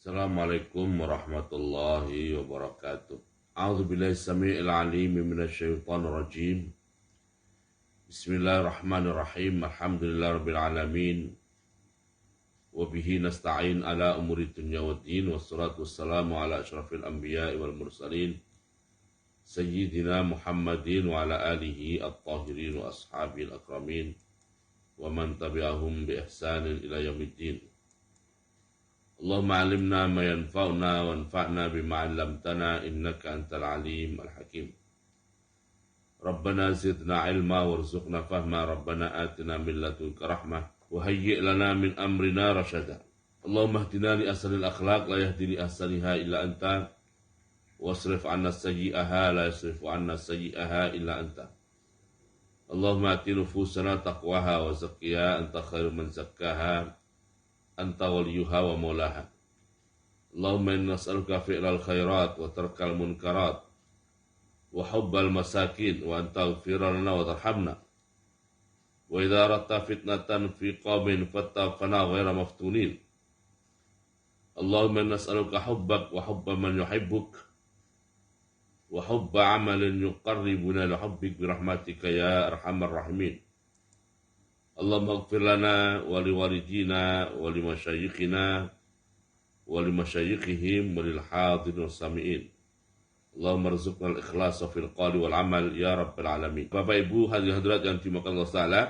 Assalamualaikum warahmatullahi wabarakatuh. A'udzu billahi samii'il 'aliim minasyaitonir rajim. Bismillahirrahmanirrahim. Alhamdulillahirabbil alamin. Wa bihi nasta'in ala umuri dunya waddin. Wassalatu wassalamu ala asyrafil anbiya'i wal mursalin. Sayyidina Muhammadin wa ala alihi at-tahirin wa ashabil akramin. Wa man tabi'ahum bi ihsanin ila yaumiddin. Allahumma alimna ma yanfa'una wanfa'na bima 'allamtana innaka antal alim al-hakim. Rabbana zidna ilma warzuqna fahma. Rabbana atina min ladunka rahmah wa hayyi' lana min amrina rasyada. Allahumma hdina li ahsanil akhlaq la yahdi li ahsaniha illa anta wasrif 'anna sayyi'aha la yasrifu 'anna sayyi'aha illa anta. Allahumma ati nufusana taqwaha wa zakkiha anta khairu man zakkaha anta waliyuha wa maulaha. Allahumma inna nas'aluka fi'lal khairat wa tarkal munkarat wa hubbal masakin wa anta ighfir lana wa tarhamna. Wa idza aradta fitnatan fi qaumin fattaqna ghaira maftunin. Allahumma inna nas'aluka hubbak wa hubba man yuhibbuk wa hubba 'amalin yuqarribuna li hubbik bi rahmatika ya arhamar rahimin. Allahumma ighfir lana wa liwalidina wa limasyayikhina wa limasyayikhihim wa lil hadirin wassami'in. Allahumma rzuqna al-ikhlasa fil qawli wal amal ya rabbal alamin. Bapak Ibu hadirin hadirat yang dimuliakan Allah Ta'ala,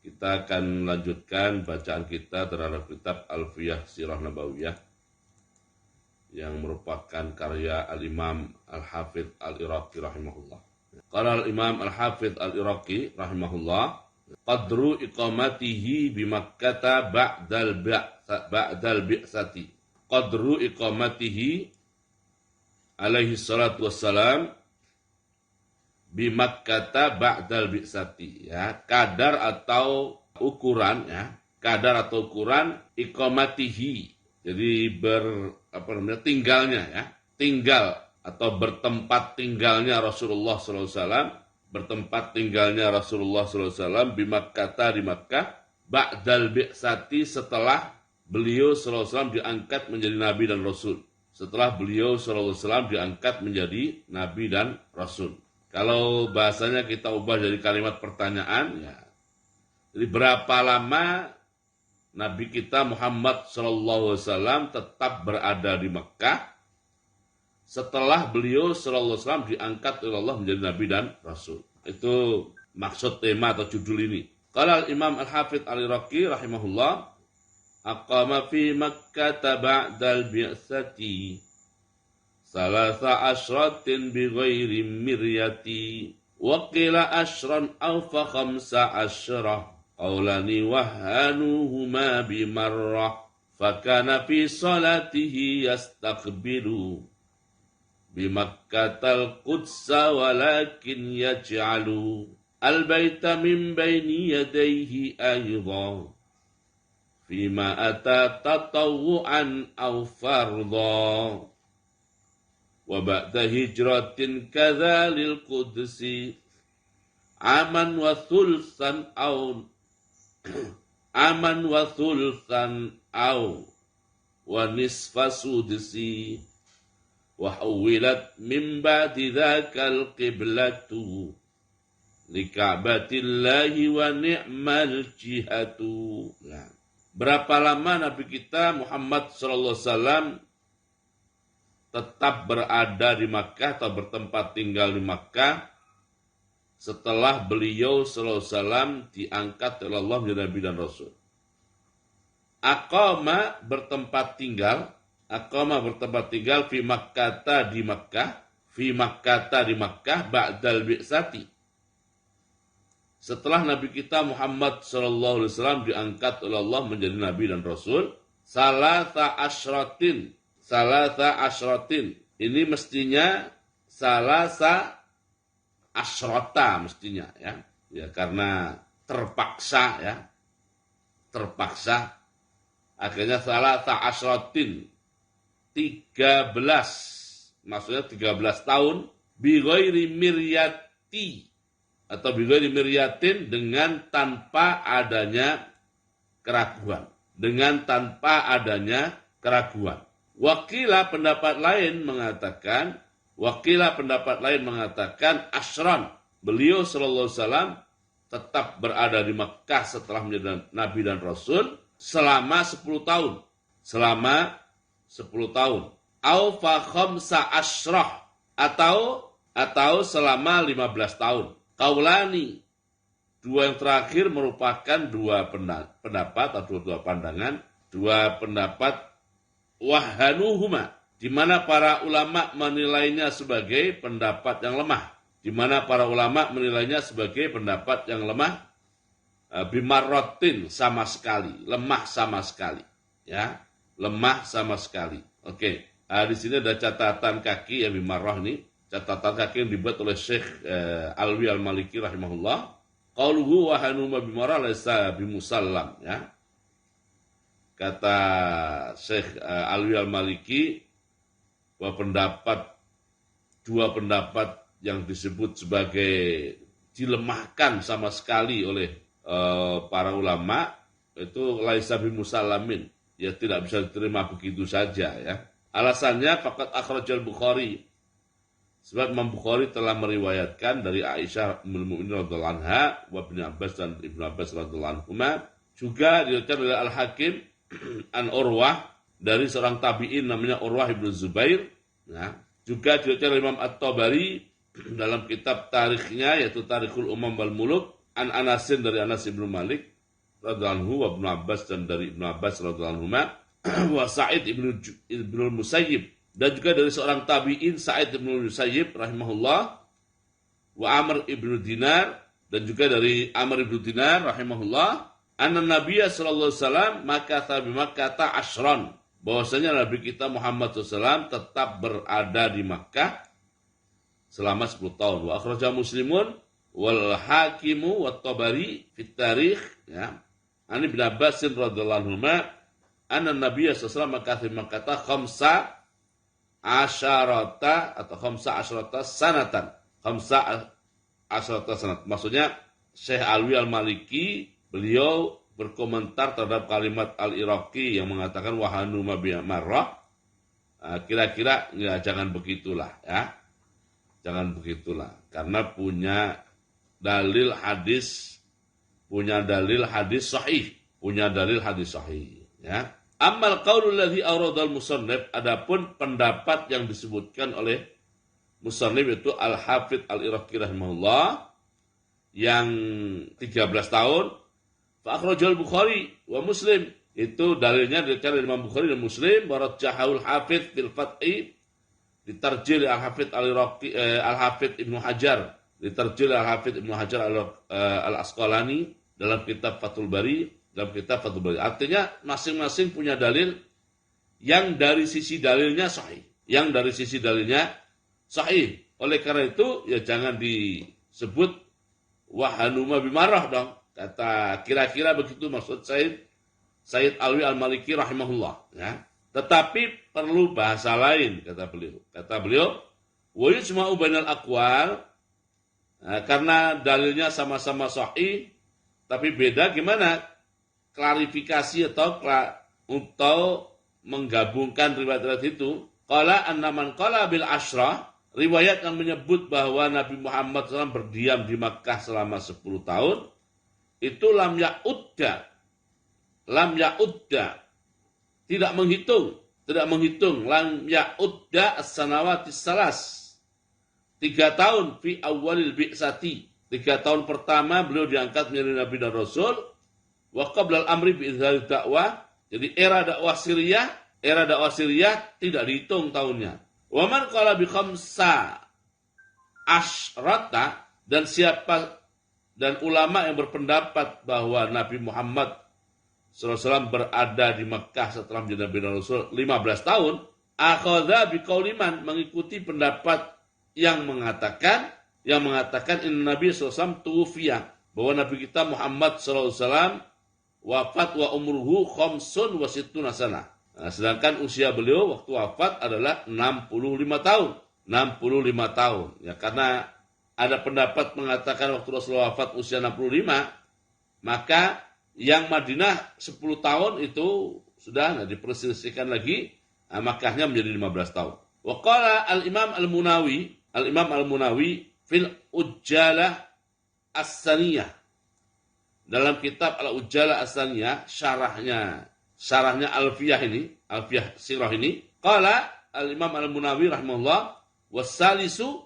kita akan melanjutkan bacaan kita terhadap kitab Alfiyah Sirah Nabawiyah yang merupakan karya Al-Imam Al-Hafidh Al-Iraqi rahimahullah. Qala Al-Imam Al-Hafidh Al-Iraqi rahimahullah, qadru iqamatihi bi Makkah ba'dal bi'sati. Qadru iqamatihi alaihi salatu wassalam bi Makkah ba'dal bi'sati, ya, kadar atau ukuran, ya, kadar atau ukuran iqamatihi. Jadi tinggalnya, ya, tinggal atau bertempat tinggalnya Rasulullah sallallahu alaihi wasallam, bertempat tinggalnya Rasulullah SAW di Makkah, ba'dal bi'sati, setelah beliau SAW diangkat menjadi Nabi dan Rasul. Setelah beliau SAW diangkat menjadi Nabi dan Rasul. Kalau bahasanya kita ubah dari kalimat pertanyaan, ya, jadi berapa lama Nabi kita Muhammad SAW tetap berada di Makkah setelah beliau SAW diangkat oleh Allah menjadi Nabi dan Rasul. Itu maksud tema atau judul ini. Qala Imam Al-Hafidh Al-Iraqi rahimahullah, aqama fi Makkah ba'dal bi'sati salasa asyratin bi ghairi miryati wa qila asyran aw fa khamsa asyrah qawlani wahanuhuma bi marrah fakana fi salatihi yastaqbilu bi Makkatal Qudsa walakin yaj'alu al-baita min baini yadayhi aydan fima ata tatawwu'an aw fardha wa ba'da hijratin kadzalil Qudsi aman wa thulthan aw wa nisfa sudsi wa huwilat min ba'di dzakal qiblatu li ka'batillahi wa ni'mal jihatu. Nah, berapa lama Nabi kita Muhammad sallallahu alaihi wasallam tetap berada di Makkah atau bertempat tinggal di Makkah setelah beliau sallallahu alaihi wasallam diangkat oleh Allah menjadi Nabi dan Rasul? Aqama bertempat tinggal fi Makkah di Makkah ba'dal bi'sati, setelah Nabi kita Muhammad sallallahu alaihi wasallam diangkat oleh Allah menjadi Nabi dan Rasul. Salasa asyratin. Ini mestinya salasa asyrota mestinya, ya. Ya, karena terpaksa, ya. Terpaksa. Akhirnya salasa asyratin. 13, maksudnya 13 tahun, bi ghairi miryati atau bi ghairi miryatin, dengan tanpa adanya keraguan, dengan tanpa adanya keraguan. Wakilah pendapat lain mengatakan asyran. Beliau sallallahu alaihi wasallam tetap berada di Mekah setelah menjadi nabi dan rasul selama 10 tahun. Selama 10 tahun. Au fa khamsa asyrah atau selama 15 tahun. Kaulani, dua yang terakhir merupakan dua pendapat atau dua pandangan, dua pendapat wahanuhuma, di mana para ulama menilainya sebagai pendapat yang lemah. Bimarrotin sama sekali, lemah sama sekali, ya, lemah sama sekali. Oke, di sini ada catatan kaki ya bimarroh ini, catatan kaki yang dibuat oleh Syekh Alwi Al-Maliki rahimahullah. Qauluhu wa hanuma bimarrah laisa bimusallam, ya. Kata Syekh Alwi Al-Maliki bahwa dua pendapat yang disebut sebagai dilemahkan sama sekali oleh para ulama itu laisa bimusallamin, ya tidak bisa diterima begitu saja, ya. Alasannya faqad akhrajal Bukhari, sebab Imam Bukhari telah meriwayatkan dari Aisyah ummul mukminin radhiyallahu anha wa Ibnu Abbas dan Ibnu Abbas radhiyallahu anhuma, juga diriwayatkan oleh Al-Hakim an Urwah dari seorang tabi'in namanya Urwah Ibnu Zubair, ya. Juga diriwayatkan oleh Imam At-Tabari dalam kitab tarikhnya yaitu Tarikhul Umam wal Muluk an Anasin dari Anas Ibnu Malik radhiyallahu anhu wa Ibnu Abbas dan dari Ibnu Abbas radhiyallahu anhuma wa Sa'id Ibnu Musayyib, dan juga dari seorang tabi'in Sa'id Ibnu Musayyib rahimahullah, wa Amr Ibnu Dinar, dan juga dari Amr Ibnu Dinar rahimahullah, anna Nabiya sallallahu alaihi wasallam makatha bi Makkah asyran, bahwasanya Nabi kita Muhammad SAW tetap berada di Makkah selama 10 tahun. Wa akhraja Muslimun wal Hakimu wat Tabari fit tarikh, ya. Ani bin Abbas radhiyallahu anhu anna Nabiya sallallahu alaihi wasallam makatha khamsa asyarata sanatan. Maksudnya Syekh Alwi Al-Maliki beliau berkomentar terhadap kalimat Al-Iraqi yang mengatakan wahanu mabiyamarrah. Kira-kira ya, jangan begitulah, ya. Jangan begitulah, karena punya dalil hadis sahih, ya. Ammal qaulul ladzi awradal musannif, adapun pendapat yang disebutkan oleh musannif itu Al-Hafidz Al-Iraqi rahimahullah yang 13 tahun, fa akhrajal Bukhari wa Muslim, itu dalilnya dari Imam Bukhari dan Muslim, warajjahul Hafidz fil Fathi, ditarjil Al-Hafidz Al-Iraqi Al-Hafidz Ibnu Hajar, ditarjil Al-Hafidz Ibnu Hajar Al-Asqalani dalam kitab Fathul Bari. Artinya masing-masing punya dalil yang dari sisi dalilnya sahih. Oleh karena itu ya jangan disebut wahanuma bimarrah dong. Kata kira-kira begitu maksud Sayyid Alwi Al-Maliki rahimahullah, ya. Tetapi perlu bahasa lain, kata beliau wa yujma'u bainal aqwal, karena dalilnya sama-sama sahih tapi beda gimana klarifikasi atau menggabungkan riwayat-riwayat itu. Qala annaman qala bil asyrah, riwayat yang menyebut bahwa Nabi Muhammad SAW berdiam di Makkah selama 10 tahun, itu lam ya'udda, tidak menghitung lam ya'udda as-sanawati salas, 3 tahun fi awalil bi'sati, 3 tahun pertama beliau diangkat menjadi Nabi dan Rasul. Wa qabla al-amri bi izhari dakwah, jadi era dakwah Syriah tidak dihitung tahunnya. Wa man qala bi khamsa asyrata, dan ulama yang berpendapat bahwa Nabi Muhammad SAW berada di Mekah setelah menjadi Nabi dan Rasul 15 tahun, akhadha bi qauliman, mengikuti pendapat yang mengatakan inna Nabi SAW tuwfiya, bahwa Nabi kita Muhammad SAW wafat wa umruhu khamsun wa sittuna sana. Nah, sedangkan usia beliau waktu wafat adalah 65 tahun. Ya, karena ada pendapat mengatakan waktu Rasulullah wafat usia 65, maka yang Madinah 10 tahun itu sudah nggak diperselisihkan lagi. Makkahnya menjadi 15 tahun. Wa qala al-Imam Al-Munawi fil Ujjalah As-Saniyah. Dalam kitab Al-Ujjalah As-Saniyah, syarahnya Alfiyah Sirah ini, qala al-Imam Al-Munawi rahimahullah, wasalisu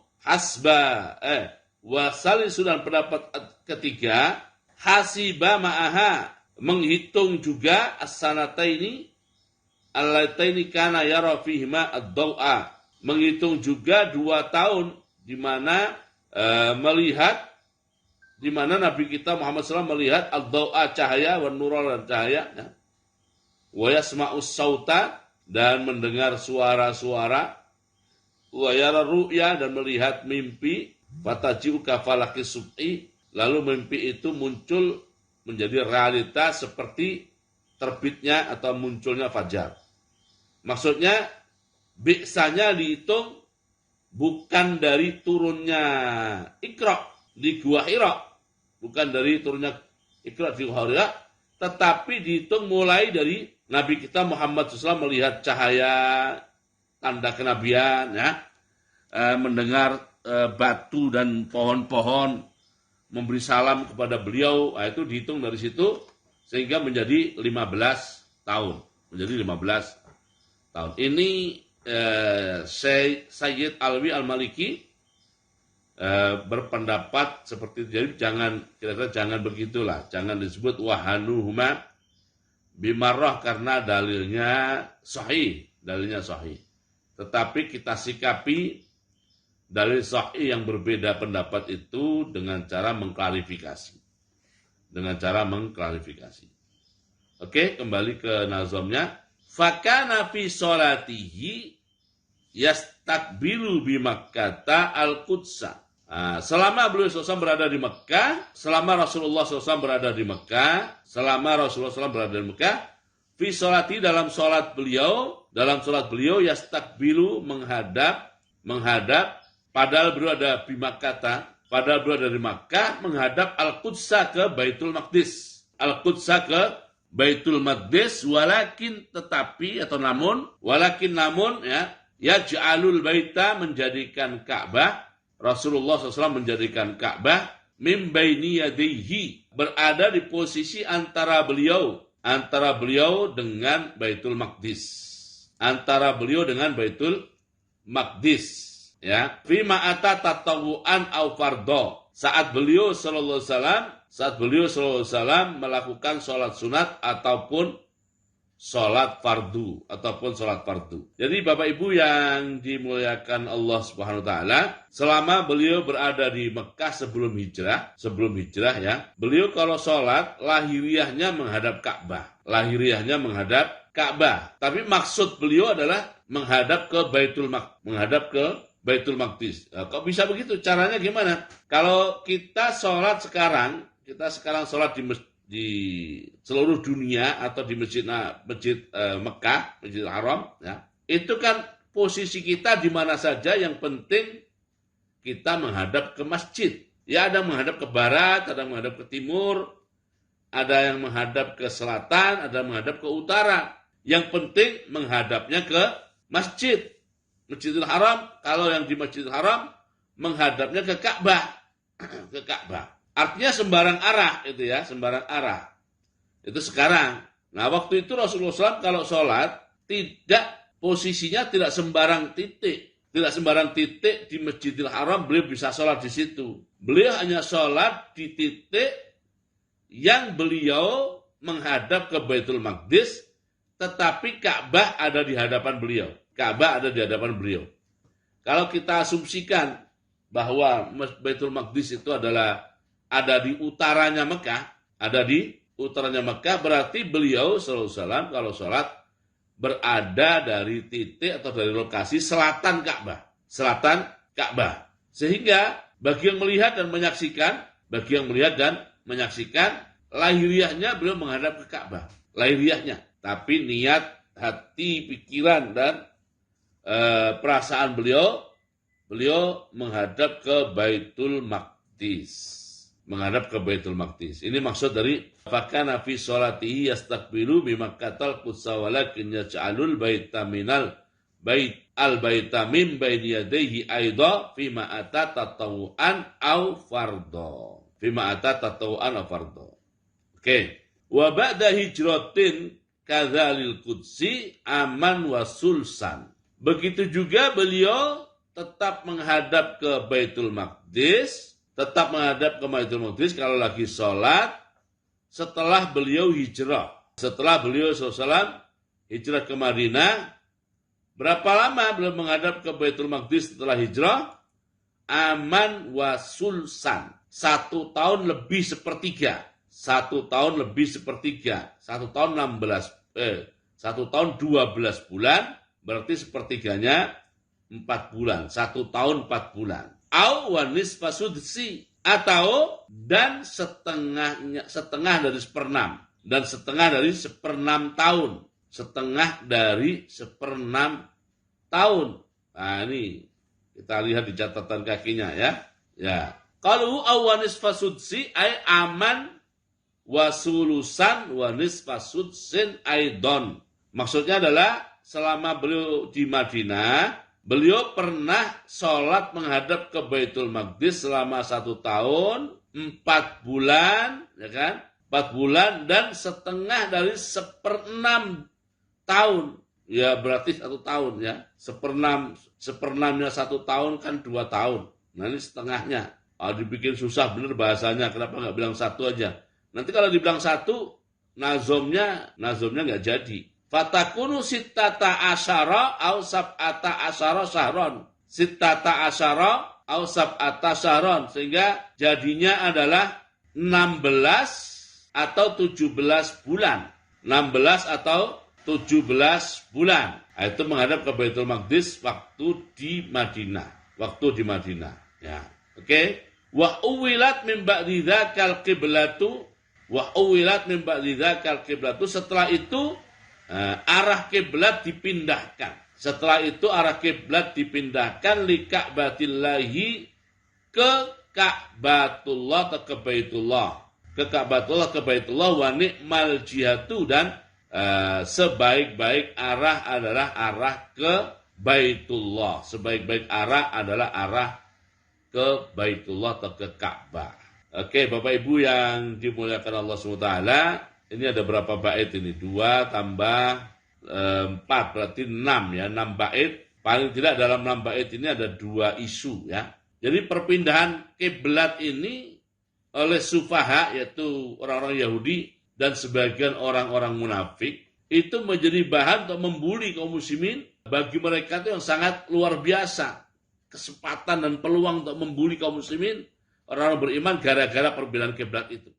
dan pendapat ketiga, hasiba ma'aha, menghitung juga as-sanataini allataini kana yara fihima ad-daw'a, menghitung juga 2 tahun di mana di mana Nabi kita Muhammad SAW melihat ad-daw'a cahaya, wa nura dan cahaya, ya. Wa yasma'us sauta dan mendengar suara-suara, wa yara ru'ya dan melihat mimpi, fataji'u kafalaki sub'i, lalu mimpi itu muncul menjadi realitas seperti terbitnya atau munculnya fajar. Maksudnya biksanya dihitung bukan dari turunnya Iqra di Gua Hira, bukan dari turunnya Iqra di Gua Hira, tetapi dihitung mulai dari Nabi kita Muhammad SAW melihat cahaya, tanda kenabian, ya, mendengar batu dan pohon-pohon memberi salam kepada beliau, itu dihitung dari situ sehingga menjadi 15 tahun. Menjadi 15 tahun. Ini Sayyid Alwi Al-Maliki berpendapat seperti itu. Jadi kira-kira jangan begitulah, jangan disebut wahanuhuma bimarrah karena dalilnya sahih. Tetapi kita sikapi dalil sahih yang berbeda pendapat itu dengan cara mengklarifikasi. Oke, kembali ke nazamnya. Fakana fi sholatihi yastakbilu bi Makkata al-Qudsa. Selama beliau SAW berada di Mekah, selama Rasulullah SAW berada di Mekah, fi sholati dalam sholat beliau yastakbilu menghadap padahal beliau ada di Makkah, di Makkah, menghadap Al-Qudsa ke Baitul Maqdis. Namun ya ja'alul baita menjadikan Ka'bah, Rasulullah SAW menjadikan Ka'bah mim baini yadayhi, berada di posisi antara beliau dengan Baitul Maqdis. Ya, fima ata tatawuan au fardho. Saat beliau sallallahu alaihi wasallam melakukan sholat sunat ataupun sholat fardu. Jadi Bapak Ibu yang dimuliakan Allah Subhanahu wa taala, selama beliau berada di Mekah sebelum hijrah ya, beliau kalau sholat lahiriahnya menghadap Ka'bah. Tapi maksud beliau adalah menghadap ke Baitul Maqdis. Kok bisa begitu? Caranya gimana? Kalau kita sholat sekarang sholat di seluruh dunia atau di masjid Mekah, Masjidil Haram, ya, itu kan posisi kita di mana saja, yang penting kita menghadap ke masjid. Ya, ada yang menghadap ke barat, ada yang menghadap ke timur, ada yang menghadap ke selatan, ada yang menghadap ke utara. Yang penting menghadapnya ke Masjidil Haram. Kalau yang di Masjidil Haram menghadapnya ke Ka'bah. Artinya sembarang arah itu ya, Itu sekarang. Nah, waktu itu Rasulullah SAW kalau sholat posisinya tidak sembarang titik. Tidak sembarang titik di Masjidil Haram beliau bisa sholat di situ. Beliau hanya sholat di titik yang beliau menghadap ke Baitul Maqdis, tetapi Ka'bah ada di hadapan beliau. Kalau kita asumsikan bahwa Baitul Maqdis itu ada di utaranya Mekah, berarti beliau sallallahu alaihi wasallam kalau sholat berada dari titik atau dari lokasi selatan Ka'bah. Sehingga bagi yang melihat dan menyaksikan, lahiriahnya beliau menghadap ke Ka'bah. Tapi niat, hati, pikiran dan perasaan beliau menghadap ke Baitul Maqdis. menghadap ke Baitul Maqdis. Ini maksud dari fakana fi sholatihi yastaqbilu bi Makkahal Qudsa walakin yaj'alul baita minal bait al-baita min baini yadayhi aidha fi ma ata tatawuan au fardha. Fi ma ata tatawuan au fardha. Oke. Wa ba'da hijratin kadzalil qudsi aman wa sulsan. Begitu juga beliau tetap menghadap ke Baitul Maqdis, tetap menghadap ke Baitul Maqdis kalau lagi sholat setelah beliau hijrah. Setelah beliau SAW hijrah ke Madinah, berapa lama beliau menghadap ke Baitul Maqdis setelah hijrah? Aman wa sulsan. 1 tahun lebih sepertiga. 1 tahun lebih sepertiga. 1 tahun 1 tahun 12 bulan, berarti sepertiganya 4 bulan. 1 tahun 4 bulan. Au wa nisfa sudsi, atau dan setengah dari seperenam, dan setengah dari seperenam tahun, setengah dari seperenam tahun. Nah ini kita lihat di catatan kakinya ya. Ya. Kalau au wa nisfa sudsi ay aman wa sulusan wa nisfa sudsin aidon. Maksudnya adalah selama beliau di Madinah, beliau pernah sholat menghadap ke Baitul Maqdis selama 1 tahun, 4 bulan, ya kan? 4 bulan dan setengah dari seperenam tahun. Ya berarti 1 tahun ya. Seperenamnya 1 tahun kan 2 tahun. Nah ini setengahnya. Dibikin susah bener bahasanya. Kenapa nggak bilang 1 aja? Nanti kalau dibilang 1, nazomnya nggak jadi. Fatakunu sittata asyara au sab'ata asyara syahron. Sittata asyara au sab'ata syahron. Sehingga jadinya adalah 16 atau 17 bulan. 16 atau 17 bulan. Itu menghadap ke Baitul Maqdis waktu di Madinah. Ya. Oke. Wa uwilat min ba'di dzakal qiblatu. Setelah itu arah kiblat dipindahkan. Setelah itu arah kiblat dipindahkan li Ka'batillahi ke Ka'batullah atau ke Baitullah. Ke Ka'batullah ke Baitullah wa ni'mal jihatu, dan sebaik-baik arah adalah arah ke Baitullah. Sebaik-baik arah adalah arah ke Baitullah atau ke Ka'bah. Oke, Bapak Ibu yang dimuliakan Allah SWT. Ini ada berapa bait ini? 2 tambah 4, berarti 6 ya. 6 bait. Paling tidak dalam 6 bait ini ada 2 isu ya. Jadi perpindahan kiblat ini oleh sufaha, yaitu orang-orang Yahudi dan sebagian orang-orang munafik, itu menjadi bahan untuk membuli kaum muslimin. Bagi mereka itu yang sangat luar biasa. Kesempatan dan peluang untuk membuli kaum muslimin, orang-orang beriman, gara-gara perbedaan kiblat itu.